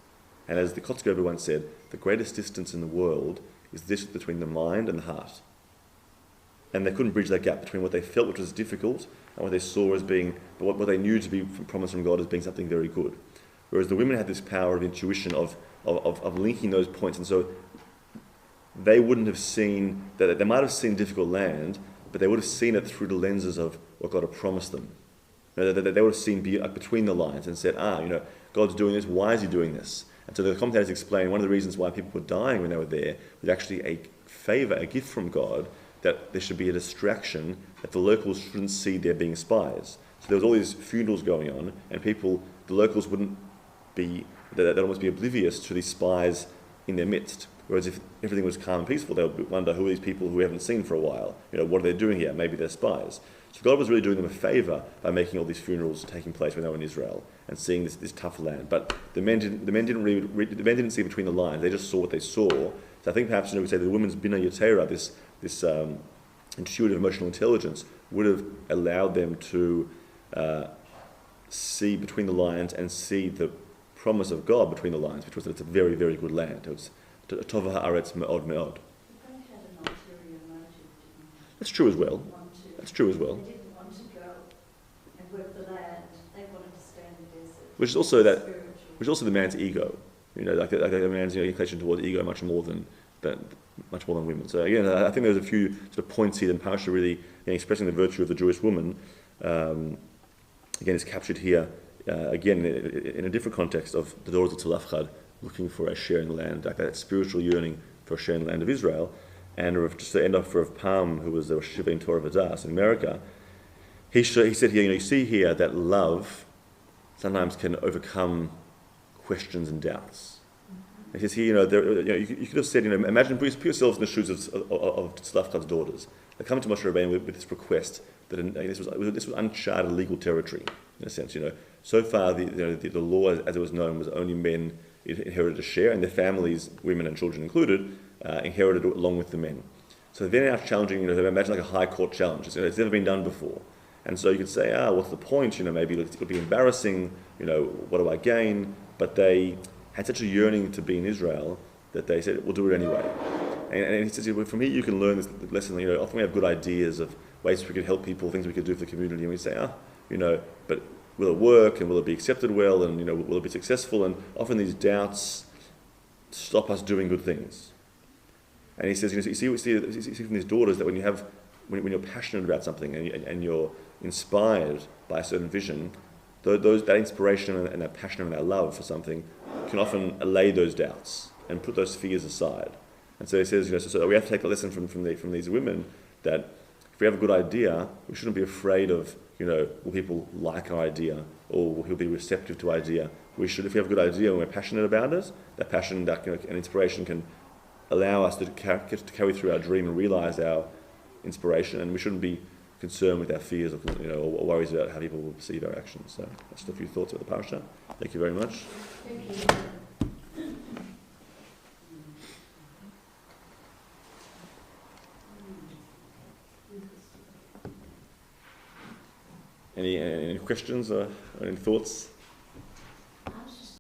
S1: And as the Kotzker once said, the greatest distance in the world is the distance between the mind and the heart. And they couldn't bridge that gap between what they felt, which was difficult, and what they saw as being, what they knew to be promised from God as being something very good. Whereas the women had this power of intuition, of linking those points. And so they wouldn't have seen, that they might have seen difficult land, but they would have seen it through the lenses of what God had promised them. They would have seen between the lines and said, God's doing this, why is he doing this? And so the commentators explain one of the reasons why people were dying when they were there was actually a favour, a gift from God, that there should be a distraction, that the locals shouldn't see there being spies. So there was all these funerals going on, and the locals wouldn't be, they'd almost be oblivious to these spies in their midst. Whereas if everything was calm and peaceful, they would wonder, who are these people who we haven't seen for a while? What are they doing here? Maybe they're spies. So God was really doing them a favour by making all these funerals taking place when they were in Israel and seeing this tough land. But the men didn't see between the lines. They just saw what they saw. So I think perhaps we say the women's Bina Yotera, this intuitive emotional intelligence, would have allowed them to see between the lines and see the promise of God between the lines, which was that it's a very, very good land. It was Tova ha'aretz me'od me'od.
S2: They had an ulterior motive, didn't they?
S1: That's true as well. That's true as well.
S2: They didn't want to go and work the land. They wanted to stay in the desert.
S1: Which is also the man's ego. Like the man's inclination towards ego much more than women. So again, I think there's a few sort of points here in Parsha really expressing the virtue of the Jewish woman. Again, is captured here again in a different context of the daughters of Tzalafchad looking for a share in the land, like that spiritual yearning for a share in the land of Israel. And just to end off for Rav Palm, who was the Shiva in Torah Vadas in America, he said here, you see here that love sometimes can overcome questions and doubts. He says here, you could have said, imagine, put yourselves in the shoes of Tzalafchad's daughters. They come to Moshe Rabbeinu with this request that this was uncharted legal territory, in a sense. So far the law as it was known was only men inherited a share, and their families, women and children included, inherited it along with the men. So they're now challenging, imagine like a high court challenge. It's never been done before. And so you could say, what's the point? Maybe it'll be embarrassing, what do I gain? But they had such a yearning to be in Israel that they said, we'll do it anyway. And he says, from here you can learn this lesson. Often we have good ideas of ways we could help people, things we could do for the community, and we say, but will it work, and will it be accepted well, and will it be successful? And often these doubts stop us doing good things. And he says, you see from these daughters that when you're passionate about something and you're inspired by a certain vision, that inspiration and that passion and that love for something can often allay those doubts and put those fears aside. And so he says, so we have to take a lesson from these women that if we have a good idea, we shouldn't be afraid of, will people like our idea, or will people be receptive to our idea? We should, if we have a good idea and we're passionate about it, that passion, and inspiration can allow us to carry through our dream and realize our inspiration. And we shouldn't be concerned with our fears or worries about how people will perceive our actions. So that's just a few thoughts about the parasha. Thank you very much.
S2: Thank you.
S1: Any questions or any thoughts?